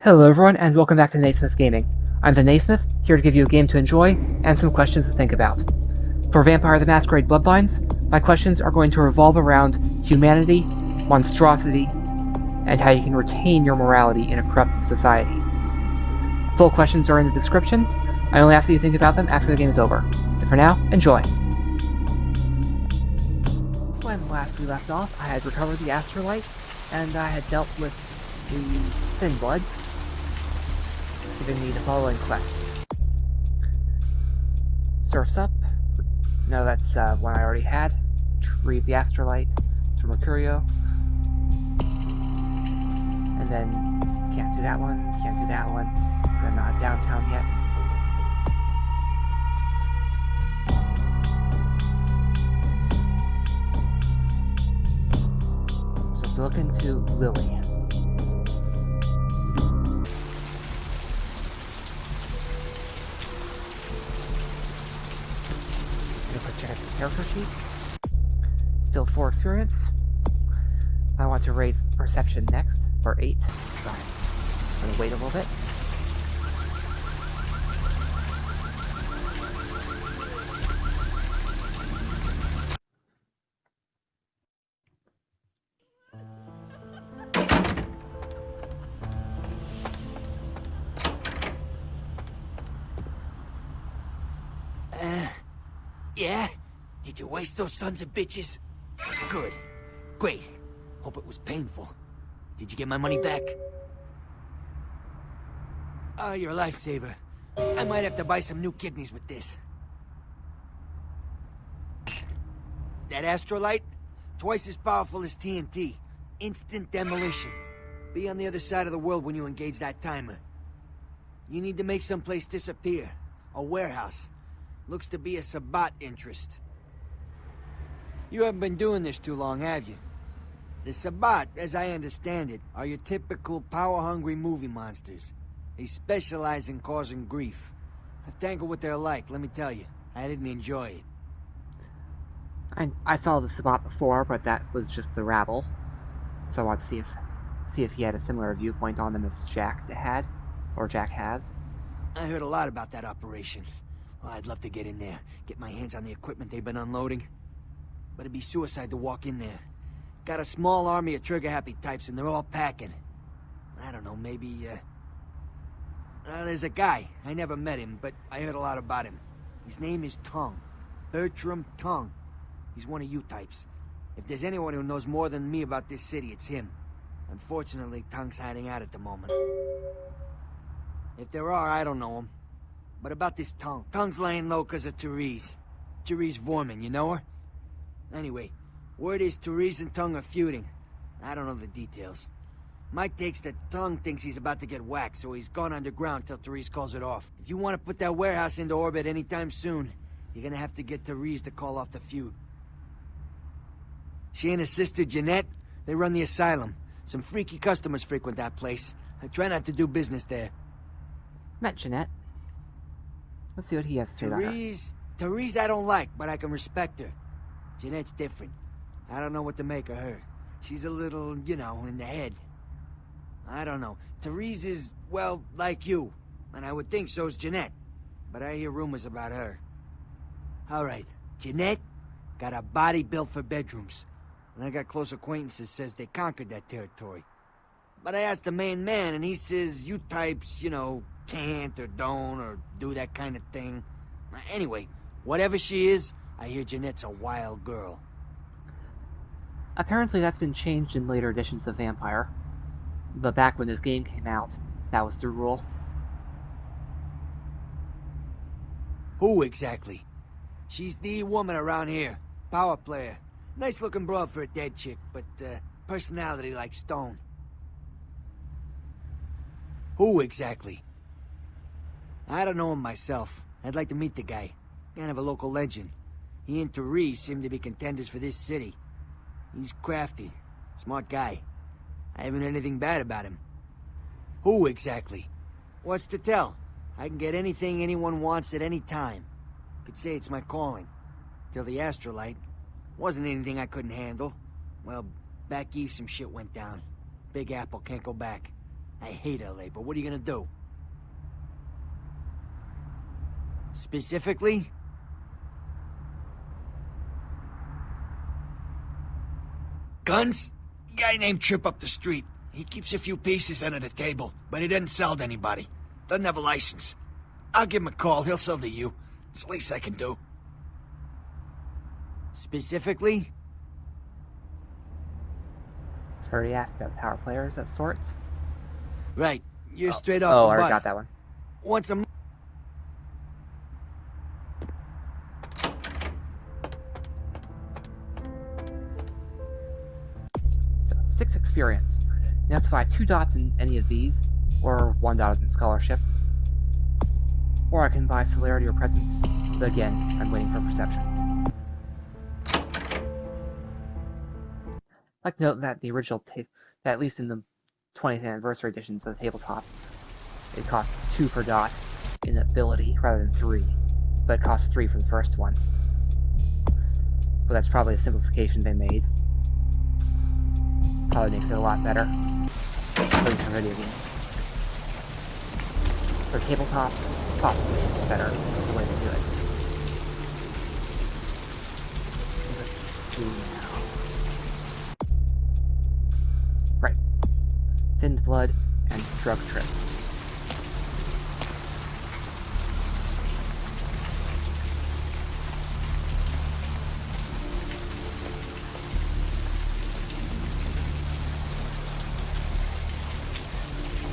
Hello everyone, and welcome back to Naysmith Gaming. I'm the Naysmith, here to give you a game to enjoy, and some questions to think about. For Vampire the Masquerade Bloodlines, my questions are going to revolve around humanity, monstrosity, and how you can retain your morality in a corrupt society. Full questions are in the description. I only ask that you think about them after the game is over. And for now, enjoy! When last we left off, I had recovered the Astrolite, and I had dealt with the Thin Bloods, giving me the following quests. Surf's Up. No, that's one I already had. Retrieve the Astrolite to Mercurio. And then, can't do that one, because I'm not downtown yet. Just look into Lily. Check out the character sheet. Still 4 experience. I want to raise perception next for 8. So I'm going to wait a little bit. Yeah? Did you waste those sons of bitches? Good. Great. Hope it was painful. Did you get my money back? Oh, you're a lifesaver. I might have to buy some new kidneys with this. That Astrolite? Twice as powerful as TNT. Instant demolition. Be on the other side of the world when you engage that timer. You need to make someplace disappear. A warehouse. Looks to be a Sabbat interest. You haven't been doing this too long, have you? The Sabbat, as I understand it, are your typical power-hungry movie monsters. They specialize in causing grief. I've tangled what they're like, let me tell you. I didn't enjoy it. I saw the Sabbat before, but that was just the rabble. So I want to see if he had a similar viewpoint on them as Jack had, or Jack has. I heard a lot about that operation. Well, I'd love to get in there, get my hands on the equipment they've been unloading. But it'd be suicide to walk in there. Got a small army of trigger-happy types, and they're all packing. I don't know, maybe, there's a guy. I never met him, but I heard a lot about him. His name is Tongue. Bertram Tongue. He's one of you types. If there's anyone who knows more than me about this city, it's him. Unfortunately, Tongue's hiding out at the moment. If there are, I don't know him. But about this Tongue. Tongue's laying low because of Therese. Therese Vorman, you know her? Anyway, word is Therese and Tongue are feuding. I don't know the details. My take's that Tongue thinks he's about to get whacked, so he's gone underground till Therese calls it off. If you want to put that warehouse into orbit anytime soon, you're gonna have to get Therese to call off the feud. She and her sister Jeanette, they run the asylum. Some freaky customers frequent that place. I try not to do business there. Met Jeanette. Let's see what he has to say about her. Therese I don't like, but I can respect her. Jeanette's different. I don't know what to make of her. She's a little, you know, in the head. I don't know. Therese is, well, like you. And I would think so's Jeanette. But I hear rumors about her. Alright, Jeanette got a body built for bedrooms. And I got close acquaintances says they conquered that territory. But I asked the main man, and he says you types, you know, can't or don't or do that kind of thing. Anyway, whatever she is, I hear Jeanette's a wild girl. Apparently that's been changed in later editions of Vampire. But back when this game came out, that was the rule. Who exactly? She's the woman around here. Power player. Nice looking broad for a dead chick, but personality like stone. Who exactly? I don't know him myself. I'd like to meet the guy. Kind of a local legend. He and Therese seem to be contenders for this city. He's crafty. Smart guy. I haven't heard anything bad about him. Who exactly? What's to tell? I can get anything anyone wants at any time. Could say it's my calling. Till the Astrolite. Wasn't anything I couldn't handle. Well, back east some shit went down. Big Apple can't go back. I hate LA, but what are you gonna do? Specifically? Guns? Guy named Trip up the street. He keeps a few pieces under the table, but he doesn't sell to anybody. Doesn't have a license. I'll give him a call. He'll sell to you. It's the least I can do. Specifically? Already asked about power players of sorts. Right. You're straight off I the already bus. got that one. Once a month. So, 6 experience. You have to find 2 dots in any of these, or 1 dot in scholarship. Or I can buy celerity or presence, but again, I'm waiting for perception. I'd like to note that the original that at least in the 20th anniversary editions of the tabletop, it costs 2 per dot in ability rather than 3, but it costs 3 for the first one. But that's probably a simplification they made. Probably makes it a lot better, at least for video games. For tabletop, possibly it's better the way to do it. Let's see now. Right. Thinned blood and drug trip.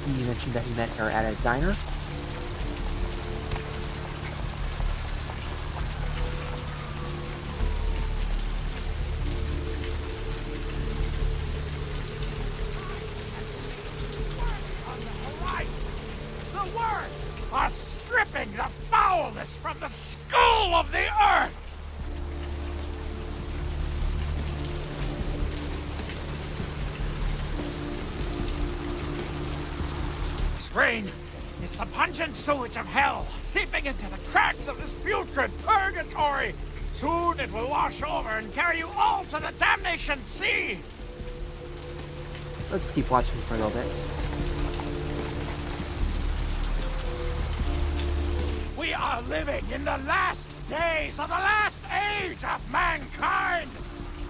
You mentioned that you met her at a diner. Are stripping the foulness from the skull of the earth! This rain is the pungent sewage of hell, seeping into the cracks of this putrid purgatory. Soon it will wash over and carry you all to the damnation sea! Let's keep watching for a little bit. We are living in the last days of the last age of mankind!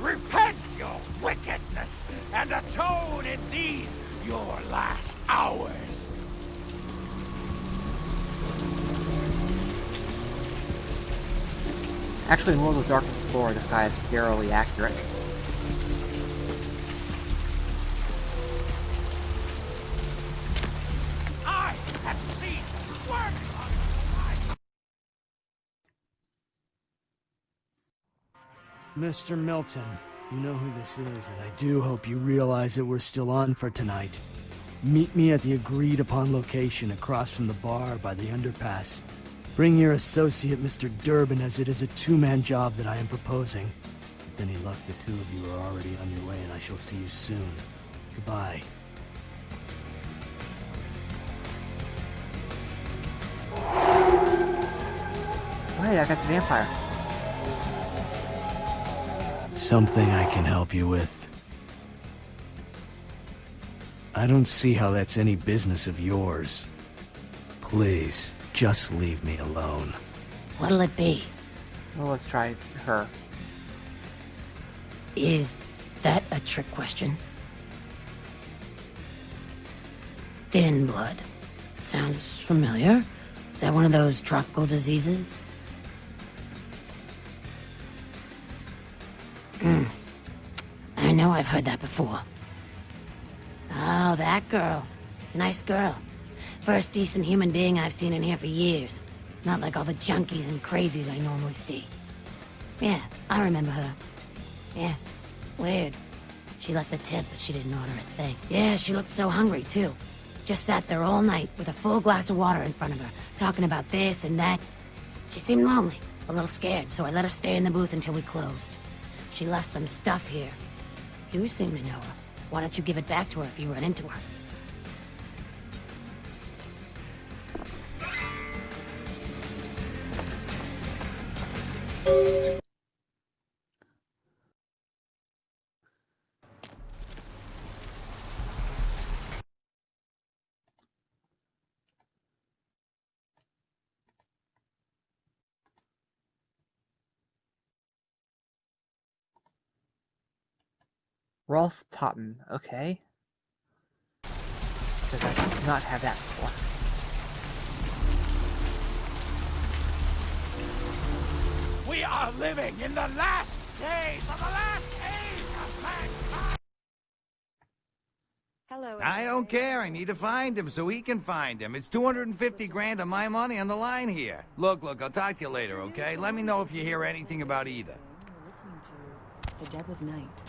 Repent your wickedness and atone in these your last hours! Actually, in World of Darkness lore, this guy is scarily accurate. I have seen squirming on Mr. Milton, you know who this is, and I do hope you realize that we're still on for tonight. Meet me at the agreed-upon location across from the bar by the underpass. Bring your associate, Mr. Durbin, as it is a two-man job that I am proposing. With any luck, the two of you are already on your way, and I shall see you soon. Goodbye. Hey, I got the vampire. Something I can help you with. I don't see how that's any business of yours. Please, just leave me alone. What'll it be? Well, let's try her. Is that a trick question? Thin blood. Sounds familiar. Is that one of those tropical diseases? I know I've heard that before. Oh, that girl. Nice girl. First decent human being I've seen in here for years. Not like all the junkies and crazies I normally see. Yeah, I remember her. Yeah, weird. She left a tip, but she didn't order a thing. Yeah, she looked so hungry, too. Just sat there all night with a full glass of water in front of her, talking about this and that. She seemed lonely, a little scared, so I let her stay in the booth until we closed. She left some stuff here. You seem to know her. Why don't you give it back to her if you run into her? Rolf Totten, okay. Because I did not have that before. We are living in the last days of the last age of mankind! Hello. I don't care. I need to find him so he can find him. It's 250 grand of my money on the line here. Look, I'll talk to you later, okay? Let me know if you hear anything about either. You're listening to The Deb of Night.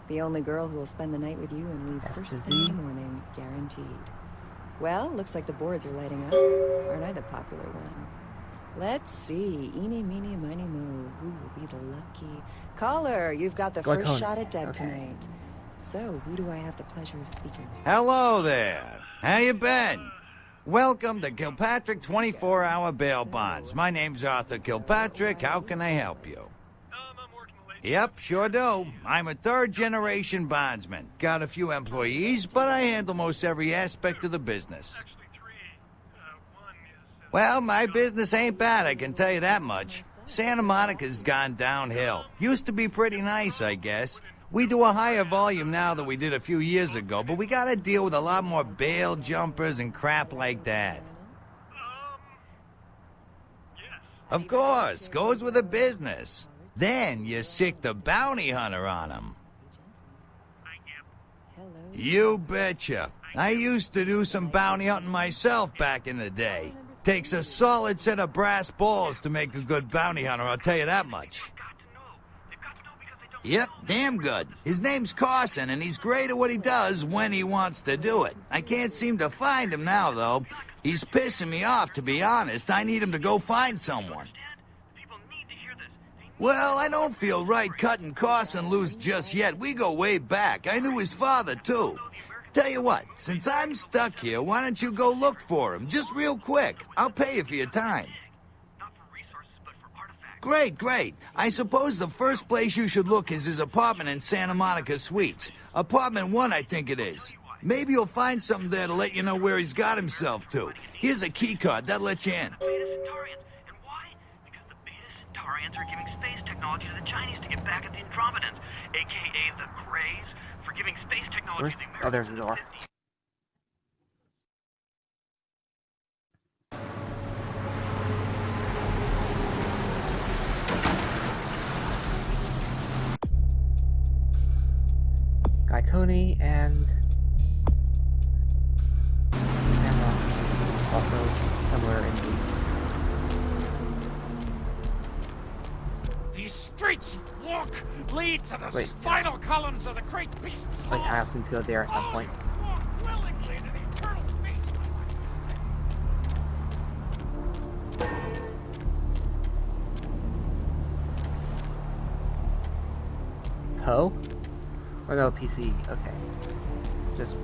The only girl who will spend the night with you and leave S to first Z. thing in the morning, guaranteed. Well, looks like the boards are lighting up. Aren't I the popular one? Let's see. Eeny, meeny, miny, mo. Who will be the lucky... Caller, you've got the first Glycone. shot at Deb Okay. tonight. So, who do I have the pleasure of speaking to? Hello there. How you been? Welcome to Kilpatrick 24-hour bail bonds. My name's Arthur Kilpatrick. How can I help you? Yep, sure do. I'm a third-generation bondsman. Got a few employees, but I handle most every aspect of the business. Well, my business ain't bad, I can tell you that much. Santa Monica's gone downhill. Used to be pretty nice, I guess. We do a higher volume now than we did a few years ago, but we gotta deal with a lot more bail jumpers and crap like that. Of course, goes with the business. Then you sick the bounty hunter on them. Hello. You betcha. I used to do some bounty hunting myself back in the day. Takes a solid set of brass balls to make a good bounty hunter, I'll tell you that much. Yep, damn good. His name's Carson, and he's great at what he does when he wants to do it. I can't seem to find him now, though. He's pissing me off, to be honest. I need him to go find someone. Well, I don't feel right cutting Carson loose just yet. We go way back. I knew his father, too. Tell you what, since I'm stuck here, why don't you go look for him? Just real quick. I'll pay you for your time. Great. I suppose the first place you should look is his apartment in Santa Monica Suites. Apartment 1, I think it is. Maybe you'll find something there to let you know where he's got himself to. Here's a key card, that'll let you in. And why? Because the Beta Centaurians are giving space technology to the Chinese to get back at the Andromedans, aka the Greys, for giving space technology Where's... to the Oh, Americans. there's the door. Glycone and also somewhere in These streets you walk lead to the Wait. spinal columns of the great beasts. the... Wait, I also need to go there at some point. Walk willingly to the eternal feast. Poe? Or no, PC. Okay. Just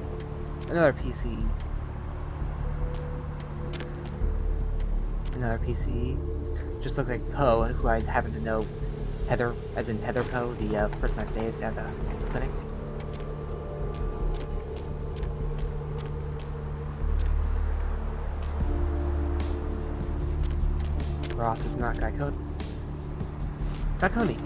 another PC. Another PC. Just looked like Poe, who I happen to know. Heather, as in Heather Poe, the person I saved at the clinic. Ross is not Glycone. Glycone.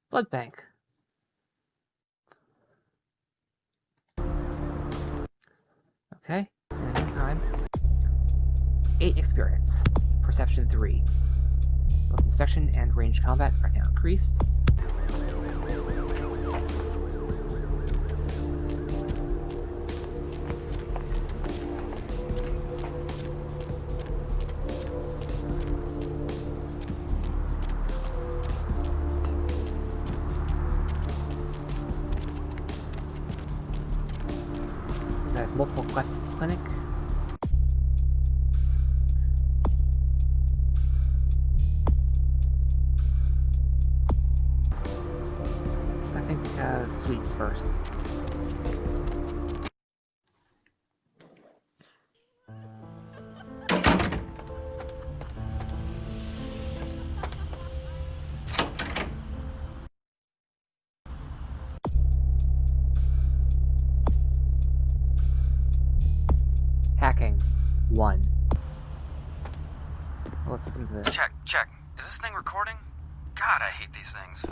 Blood bank. Okay, in the meantime, 8 experience. Perception 3. Both inspection and ranged combat are now increased. I have multiple quests clinic. I think sweets first. Hacking 1. Let's listen to this. Check. Is this thing recording? God, I hate these things.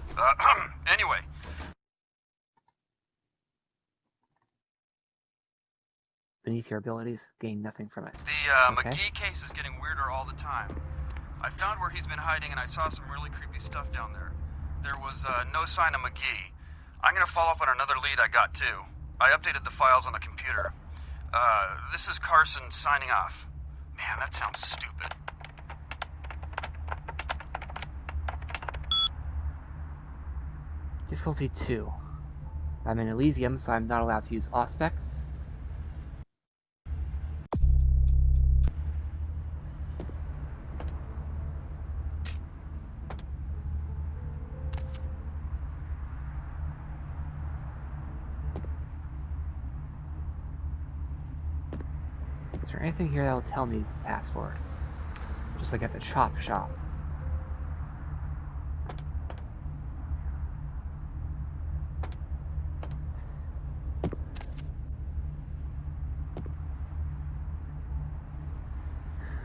Anyway. Beneath your abilities, gain nothing from it. The Okay. McGee case is getting weirder all the time. I found where he's been hiding and I saw some really creepy stuff down there. There was no sign of McGee. I'm gonna follow up on another lead I got too. I updated the files on the computer. This is Carson signing off. Man, that sounds stupid. Difficulty 2. I'm in Elysium, so I'm not allowed to use Auspex. Is there anything here that'll tell me the password? Just like at the chop shop.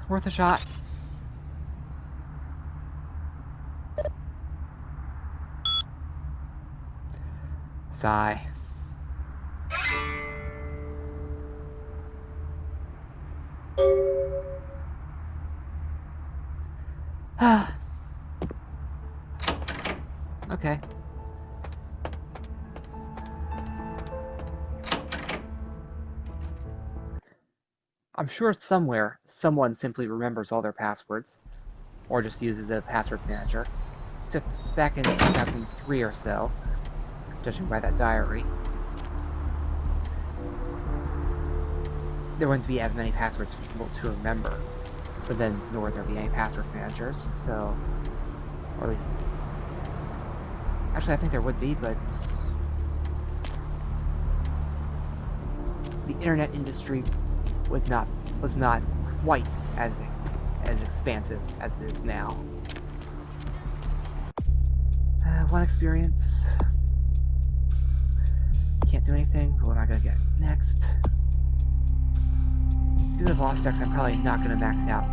Worth a shot. Sigh. Okay. I'm sure somewhere someone simply remembers all their passwords, or just uses a password manager. Except back in 2003 or so, judging by that diary, there wouldn't be as many passwords for people to remember, but then nor would there be any password managers, so, or at least, actually I think there would be, but the internet industry was not quite as expansive as it is now. One experience. Can't do anything. What am I gonna get next? Due to Lost Decks, I'm probably not gonna max out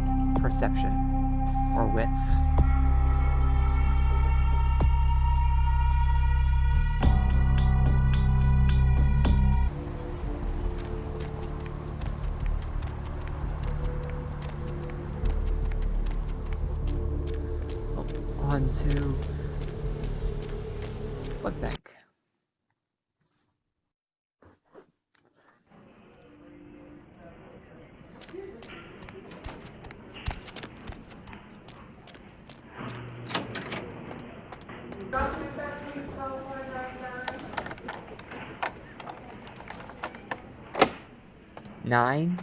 perception or wits. On to Blood Bank. Nine.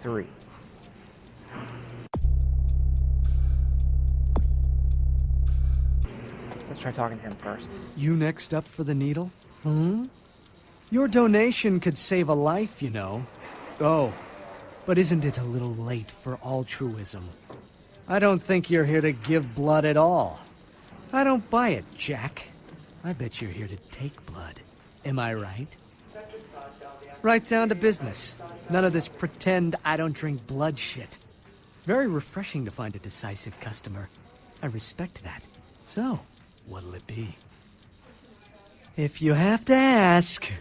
Three. Let's try talking to him first. You next up for the needle? Hmm? Your donation could save a life, you know. Oh, but isn't it a little late for altruism? I don't think you're here to give blood at all. I don't buy it, Jack. I bet you're here to take blood. Am I right? Right down to business. None of this pretend I don't drink blood shit. Very refreshing to find a decisive customer. I respect that. So, what'll it be? If you have to ask.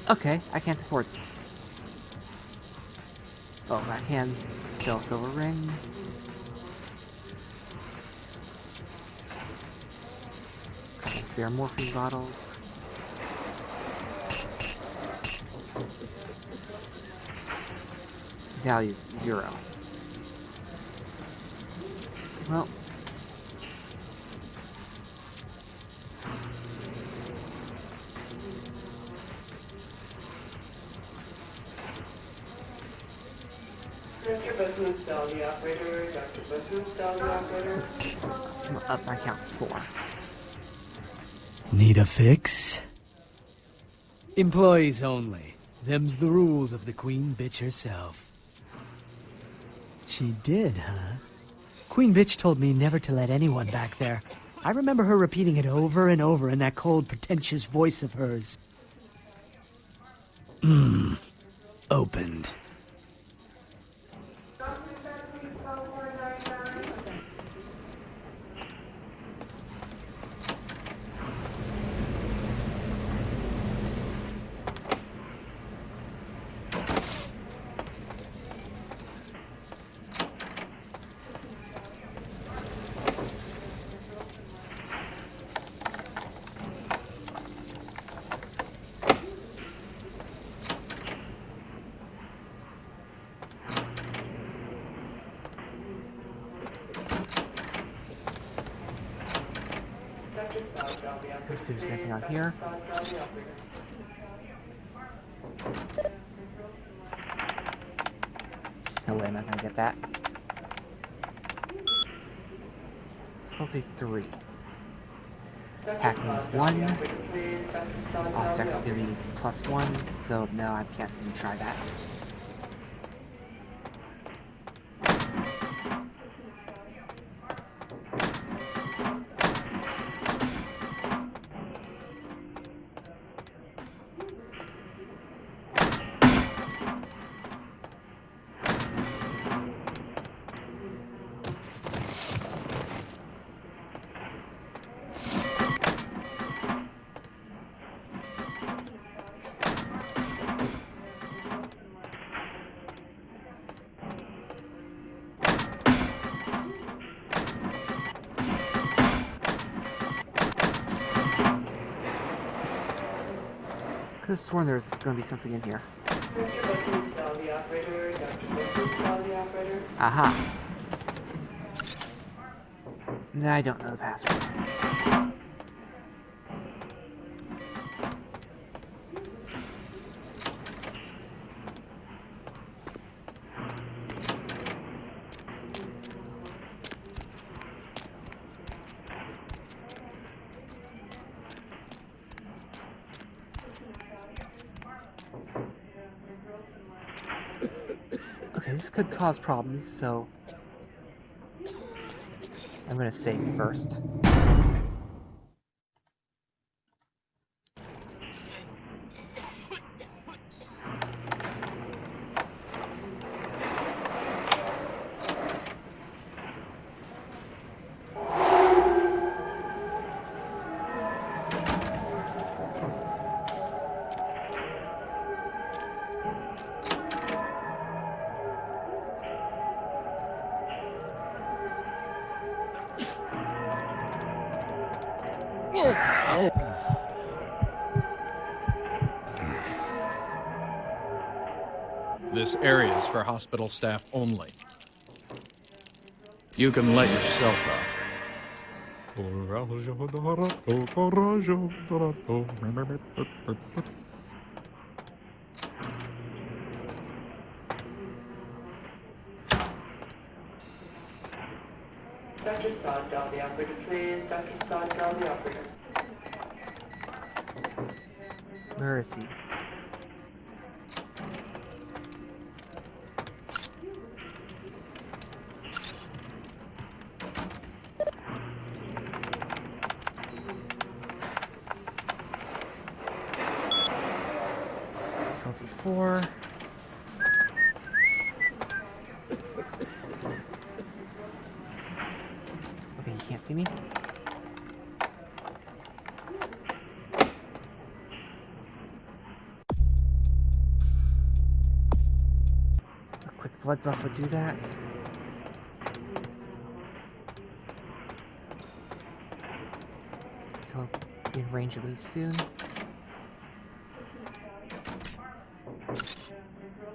Okay, I can't afford this. Oh, I can sell silver ring. Couple spare morphine bottles. value 0. Well, let's up my count to 4. Need a fix? Employees only. Them's the rules of the Queen Bitch herself. She did, huh? Queen Bitch told me never to let anyone back there. I remember her repeating it over and over in that cold, pretentious voice of hers. Opened. Let's see if there's anything on here. No way am I gonna get that. Difficulty 3. Hacking is 1. All stacks will give me +1, so no, I can't even try that. Could have sworn there was going to be something in here. Aha. No, I don't know the password. Okay, this could cause problems, so I'm gonna save first. This area is for hospital staff only. You can let yourself out. Dr. Sod, dial the operator, please. Dr. Sod, dial the operator. Where is he? Difficulty 4. Okay, you can't see me? A quick blood buff would do that. So I'll be in range of move soon.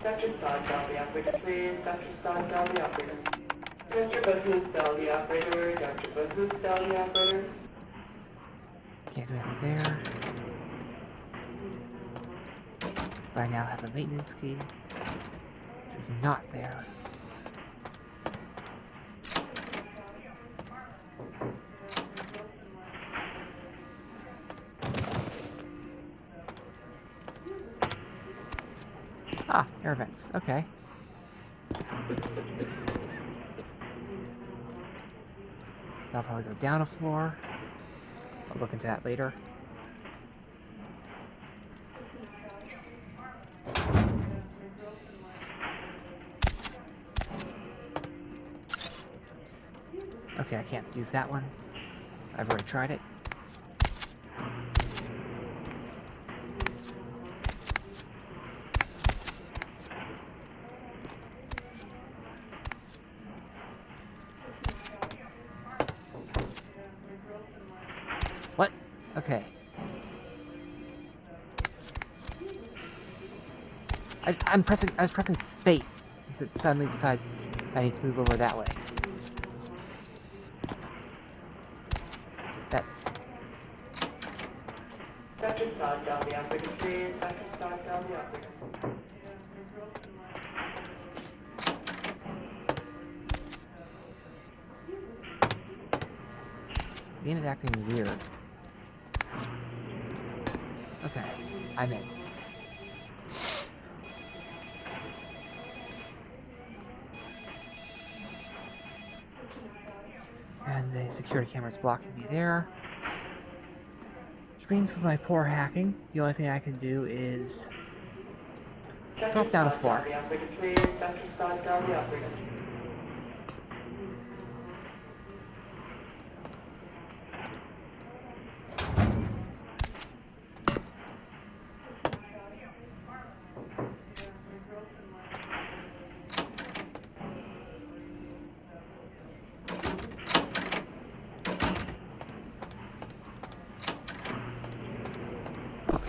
Dr. Sod, tell the operator, please. Dr. Sod, tell the operator. Dr. Bahoos, tell the operator. Dr. Bahoos, tell the operator. Can't do anything there. But I now have a maintenance key, which is not there. Ah, air vents. Okay. I'll probably go down a floor. I'll look into that later. Okay, I can't use that one. I've already tried it. What? Okay. I was pressing space, and it suddenly decided I need to move over that way. That's... Dr. Sod, tell the operator, please. Dr. Sod, tell the operator. The game is acting weird. Okay, I'm in. And the security camera's blocking me there. Which means with my poor hacking, the only thing I can do is drop down a floor. Dr. Sod, tell the operator, please. Dr. Sod, tell the operator.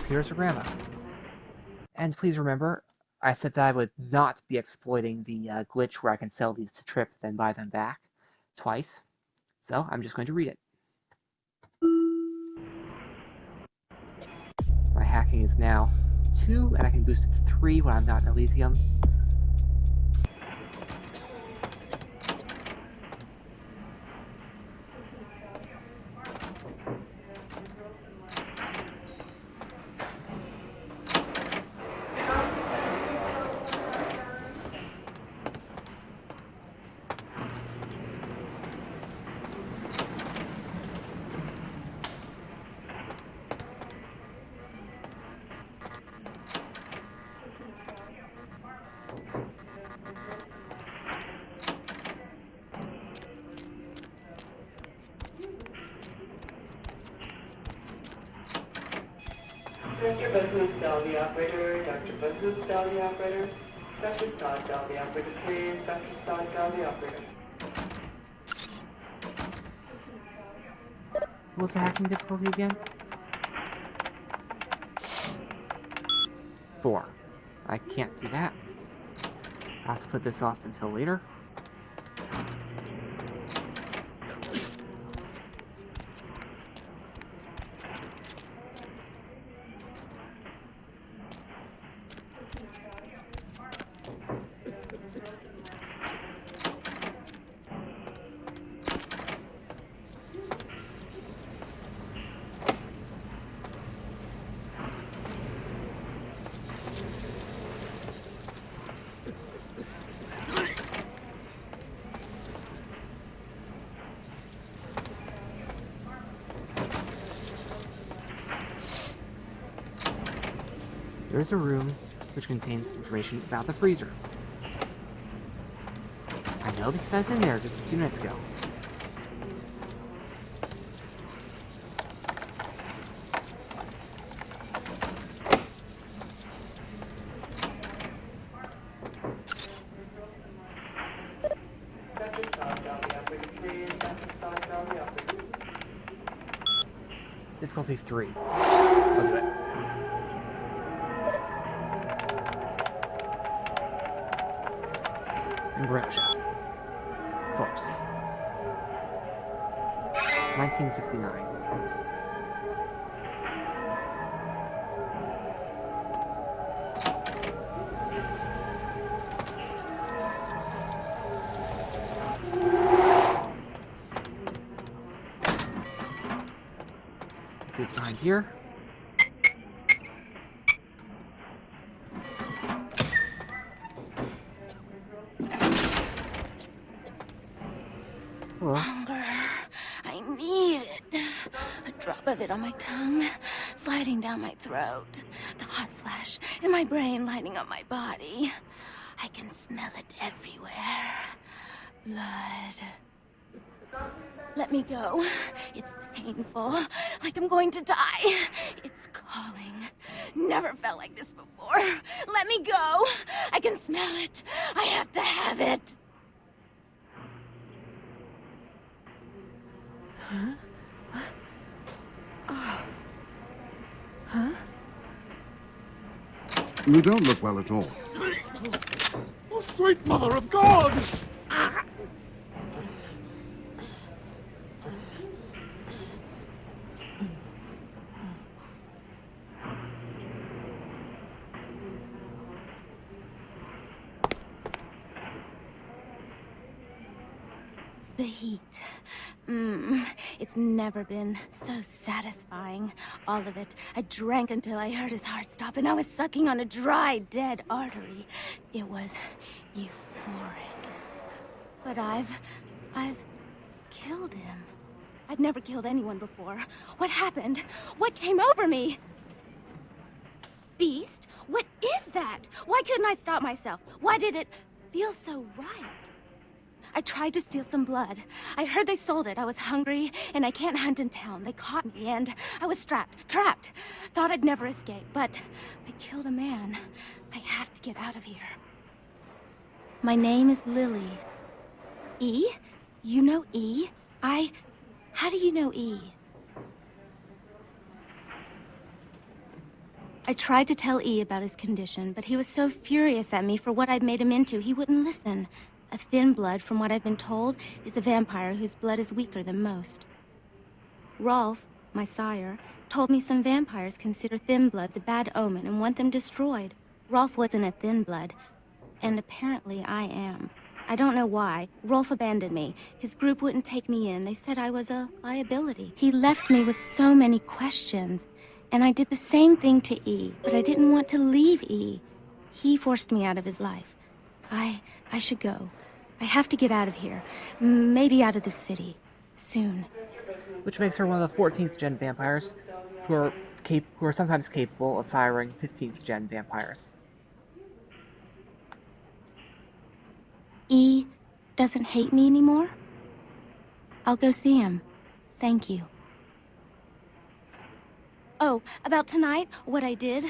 Here's her grandma. And please remember, I said that I would not be exploiting the glitch where I can sell these to Trip, then buy them back twice. So I'm just going to read it. My hacking is now 2, and I can boost it to 3 when I'm not in Elysium. Dr. Bahoos, tell the operator. Dr. Bahoos, tell the operator. Dr. Sod, tell the operator, please. Dr. Sod, tell the operator. What was the hacking difficulty again? 4. I can't do that. I'll have to put this off until later. There is a room which contains information about the freezers. I know because I was in there just a few minutes ago. Dr. Sod, tell the operator, please. Dr. Sod, tell the operator. Difficulty 3. I'll do it. Grimshaw. Of course. 1969. Let's see what's behind here. Hello. Hunger. I need it. A drop of it on my tongue, sliding down my throat. The hot flash in my brain lighting up my body. I can smell it everywhere. Blood. Let me go. It's painful, like I'm going to die. It's calling. Never felt like this before. Let me go. I can smell it. I have to have it. Huh? What? Oh. Huh? You don't look well at all. Oh, sweet mother of God! The heat. It's never been so satisfying. All of it. I drank until I heard his heart stop, and I was sucking on a dry, dead artery. It was euphoric. But I've killed him. I've never killed anyone before. What happened? What came over me? Beast? What is that? Why couldn't I stop myself? Why did it feel so right? I tried to steal some blood. I heard they sold it. I was hungry, and I can't hunt in town. They caught me, and I was trapped. Thought I'd never escape, but I killed a man. I have to get out of here. My name is Lily. E? You know E? How do you know E? I tried to tell E about his condition, but he was so furious at me for what I'd made him into, he wouldn't listen. A thin blood, from what I've been told, is a vampire whose blood is weaker than most. Rolf, my sire, told me some vampires consider thin bloods a bad omen and want them destroyed. Rolf wasn't a thin blood, and apparently I am. I don't know why. Rolf abandoned me. His group wouldn't take me in. They said I was a liability. He left me with so many questions, and I did the same thing to E, but I didn't want to leave E. He forced me out of his life. I should go. I have to get out of here. Maybe out of the city. Soon. Which makes her one of the 14th gen vampires, who are sometimes capable of siring 15th gen vampires. E doesn't hate me anymore? I'll go see him. Thank you. Oh, about tonight, what I did?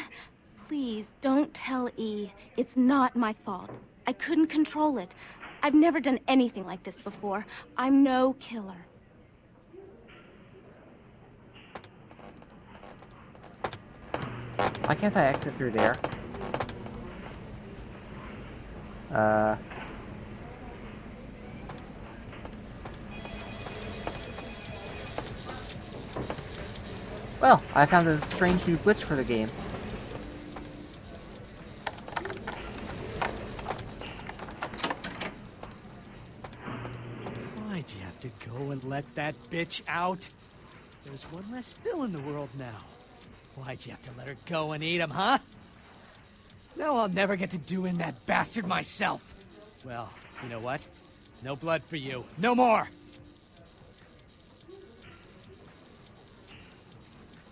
Please, don't tell E. It's not my fault. I couldn't control it. I've never done anything like this before. I'm no killer. Why can't I exit through there? Well, I found a strange new glitch for the game. Why'd you have to go and let that bitch out? There's one less Phil in the world now. Why'd you have to let her go and eat him, huh? Now I'll never get to do in that bastard myself. Well, you know what? No blood for you. No more!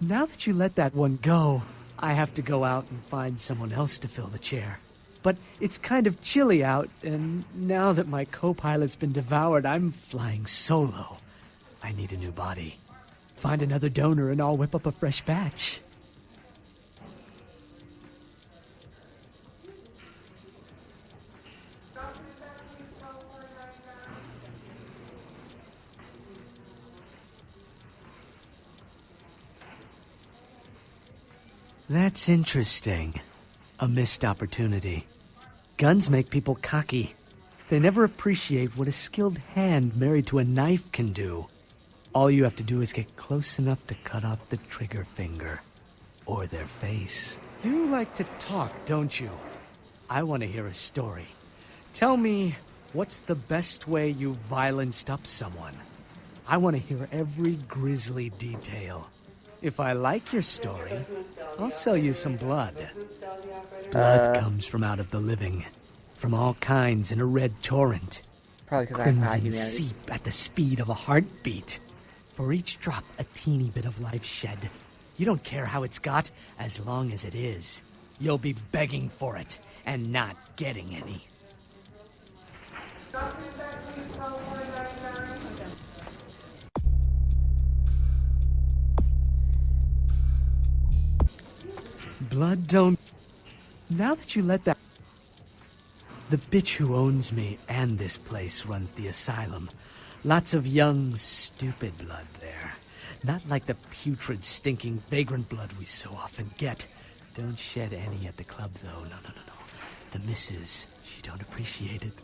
Now that you let that one go, I have to go out and find someone else to fill the chair. But it's kind of chilly out, and now that my co-pilot's been devoured, I'm flying solo. I need a new body. Find another donor and I'll whip up a fresh batch. That's interesting. A missed opportunity. Guns make people cocky. They never appreciate what a skilled hand married to a knife can do. All you have to do is get close enough to cut off the trigger finger. Or their face. You like to talk, don't you? I want to hear a story. Tell me, what's the best way you violenced up someone? I want to hear every grisly detail. If I like your story, I'll sell you some blood. Blood comes from out of the living. From all kinds in a red torrent. Probably because I have high Crimson humanity. seep at the speed of a heartbeat. For each drop, a teeny bit of life shed. You don't care how it's got, as long as it is. You'll be begging for it, and not getting any. Blood don't... Now that you let that... The bitch who owns me and this place runs the asylum. Lots of young, stupid blood there. Not like the putrid, stinking, vagrant blood we so often get. Don't shed any at the club, though. No. The missus, she don't appreciate it.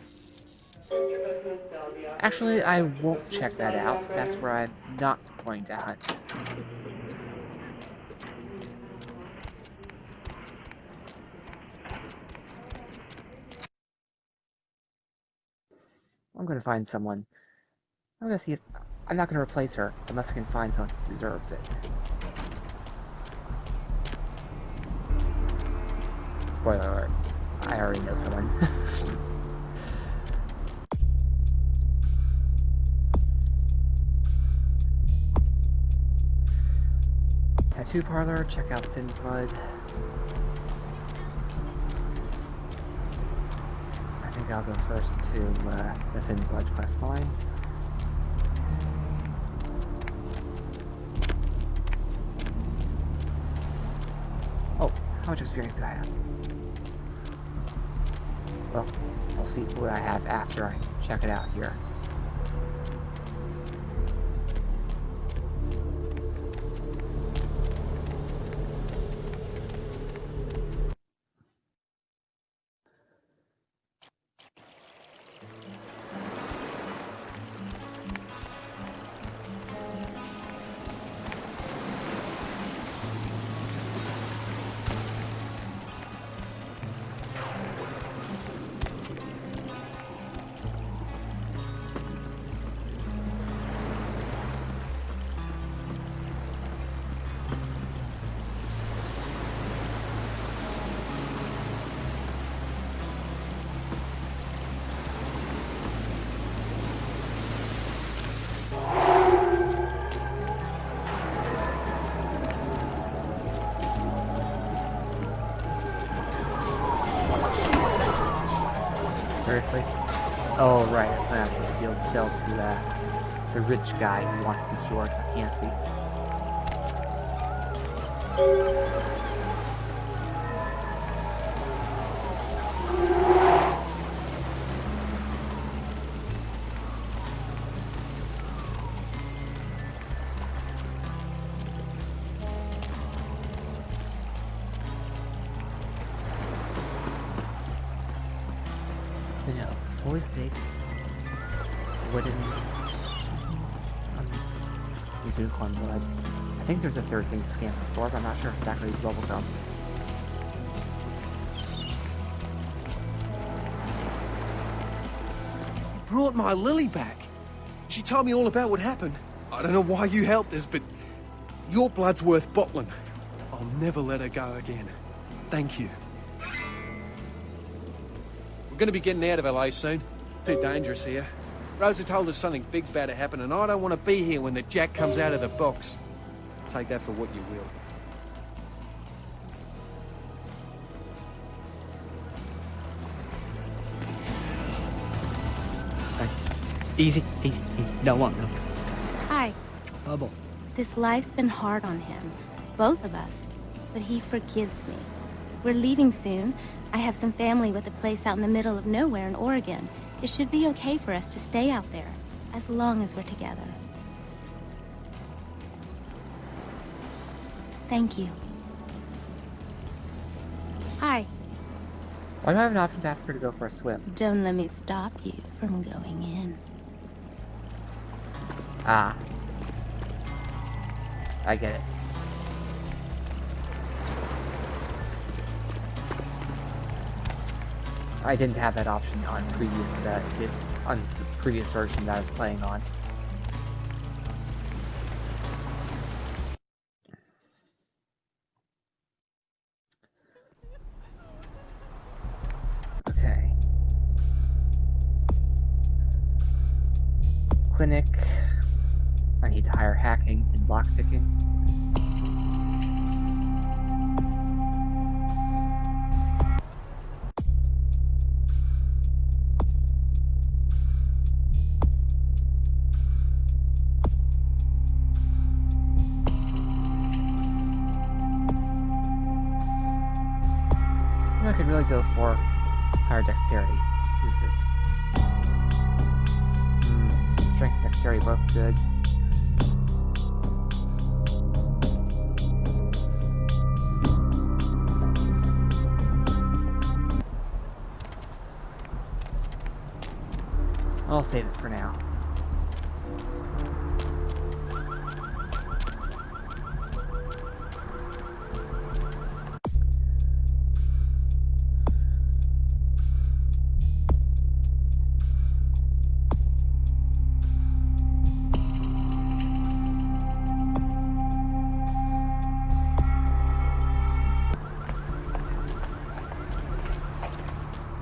Actually, I won't check that out. That's where I'm not going to hunt. I'm going to find someone. I'm going to see if... I'm not going to replace her unless I can find someone who deserves it. Spoiler alert. I already know someone. Tattoo parlor, check out Thin Blood. I think I'll go first to the Thin Blood quest line. Oh, how much experience do I have? Well, I'll see what I have after I check it out here. Seriously? Oh, right, it's not supposed to be able to sell to the rich guy who wants to be cured, but can't be. You know, holy steak, wooden, unicorn blood. I think there's a third thing to scan for, but I'm not sure exactly bubblegum. You brought my Lily back. She told me all about what happened. I don't know why you helped us, but your blood's worth bottling. I'll never let her go again. Thank you. We're gonna be getting out of LA soon. Too dangerous here. Rosa told us something big's about to happen, and I don't want to be here when the jack comes out of the box. Take that for what you will. Easy. No. Hi. Bubble. This life's been hard on him. Both of us. But he forgives me. We're leaving soon. I have some family with a place out in the middle of nowhere in Oregon. It should be okay for us to stay out there, as long as we're together. Thank you. Hi. Why do I have an option to ask her to go for a swim? Don't let me stop you from going in. Ah. I get it. I didn't have that option on on the previous version that I was playing on. Okay. Clinic. I need to hire hacking and lockpicking. I could really go for higher dexterity. Strength and dexterity both good. I'll save it for now.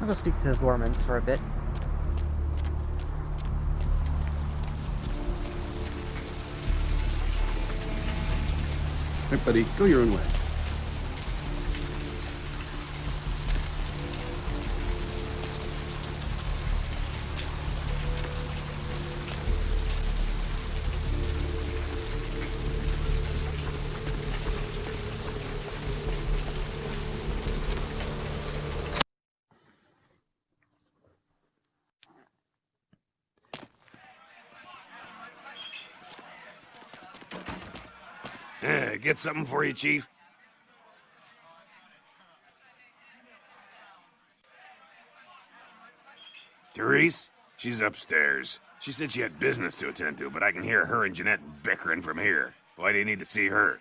I'll go speak to the Vormans for a bit. Hey, buddy, go your own way. Get something for you, Chief? Therese? She's upstairs. She said she had business to attend to, but I can hear her and Jeanette bickering from here. Why do you need to see her?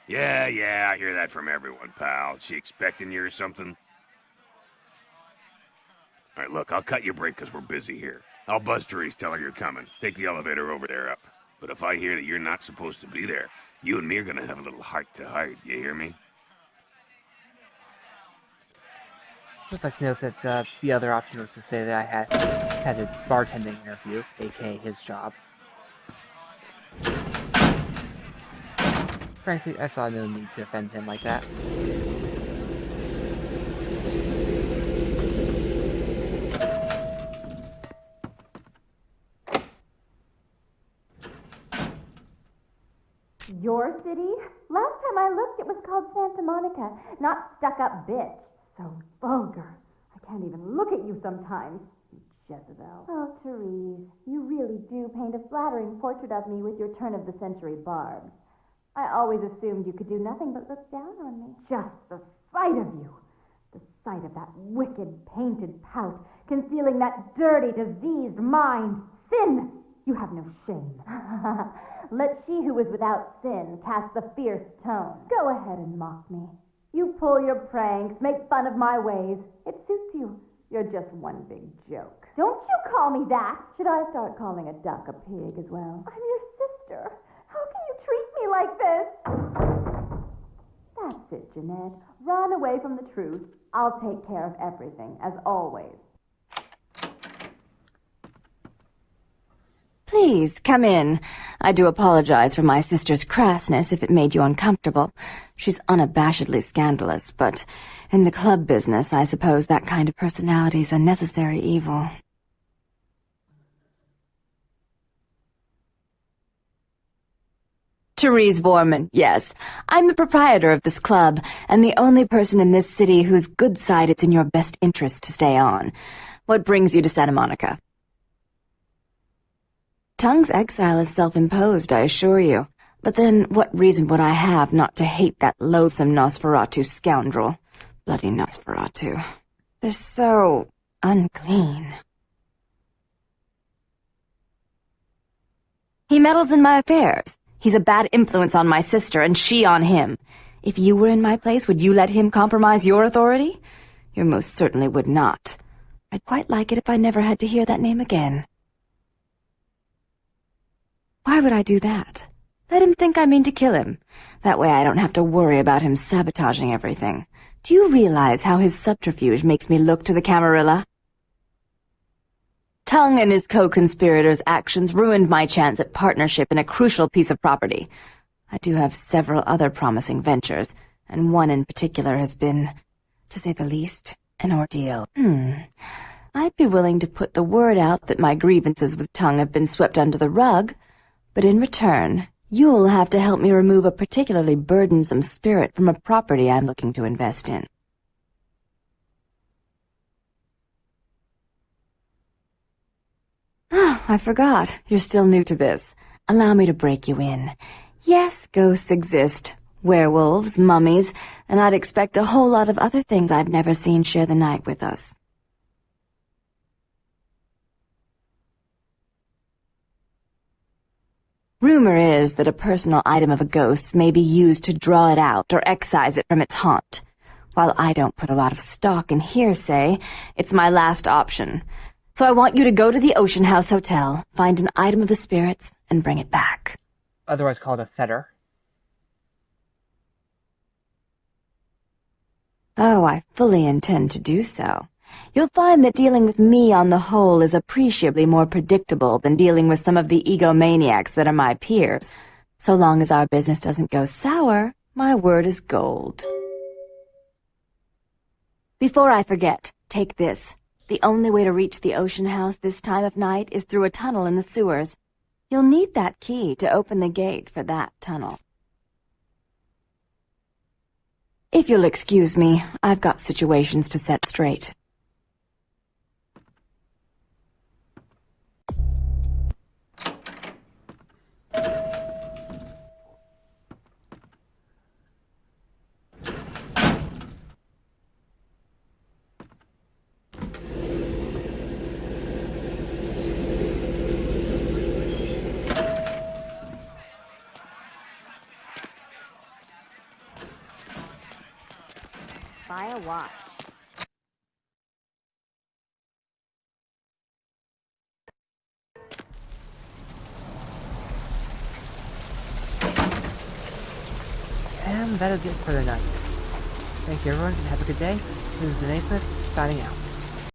Yeah, I hear that from everyone, pal. She expecting you or something? All right, look, I'll cut your break because we're busy here. I'll buzz Therese, tell her you're coming. Take the elevator over there up. But if I hear that you're not supposed to be there, you and me are gonna have a little heart-to-heart, you hear me? Just like to note that the other option was to say that I had a bartending interview, aka his job. Frankly, I saw no need to offend him like that. Your city? Last time I looked, it was called Santa Monica, not stuck-up bitch. So vulgar. I can't even look at you sometimes, you Jezebel. Oh, Therese, you really do paint a flattering portrait of me with your turn-of-the-century barbs. I always assumed you could do nothing but look down on me. Just the sight of you. The sight of that wicked, painted pout, concealing that dirty, diseased mind. Sin! You have no shame. Let she who is without sin cast the fierce tone. Go ahead and mock me. You pull your pranks, make fun of my ways. It suits you. You're just one big joke. Don't you call me that. Should I start calling a duck a pig as well? I'm your sister. How can you treat me like this? That's it, Jeanette. Run away from the truth. I'll take care of everything, as always. Please, come in. I do apologize for my sister's crassness if it made you uncomfortable. She's unabashedly scandalous, but in the club business, I suppose that kind of personality's a necessary evil. Therese Vorman, yes. I'm the proprietor of this club, and the only person in this city whose good side it's in your best interest to stay on. What brings you to Santa Monica? Tongue's exile is self-imposed, I assure you. But then, what reason would I have not to hate that loathsome Nosferatu scoundrel? Bloody Nosferatu. They're so unclean. He meddles in my affairs. He's a bad influence on my sister, and she on him. If you were in my place, would you let him compromise your authority? You most certainly would not. I'd quite like it if I never had to hear that name again. Why would I do that? Let him think I mean to kill him. That way I don't have to worry about him sabotaging everything. Do you realize how his subterfuge makes me look to the Camarilla? Tongue and his co-conspirators' actions ruined my chance at partnership in a crucial piece of property. I do have several other promising ventures, and one in particular has been, to say the least, an ordeal. I'd be willing to put the word out that my grievances with Tongue have been swept under the rug, but in return, you'll have to help me remove a particularly burdensome spirit from a property I'm looking to invest in. Oh, I forgot. You're still new to this. Allow me to break you in. Yes, ghosts exist. Werewolves, mummies, and I'd expect a whole lot of other things I've never seen share the night with us. Rumor is that a personal item of a ghost's may be used to draw it out or excise it from its haunt. While I don't put a lot of stock in hearsay, it's my last option. So I want you to go to the Ocean House Hotel, find an item of the spirits, and bring it back. Otherwise called a fetter. Oh, I fully intend to do so. You'll find that dealing with me on the whole is appreciably more predictable than dealing with some of the egomaniacs that are my peers. So long as our business doesn't go sour, my word is gold. Before I forget, take this. The only way to reach the Ocean House this time of night is through a tunnel in the sewers. You'll need that key to open the gate for that tunnel. If you'll excuse me, I've got situations to set straight. Buy a watch. And that is it for the night. Thank you everyone, and have a good day. This is the Naysmith, signing out.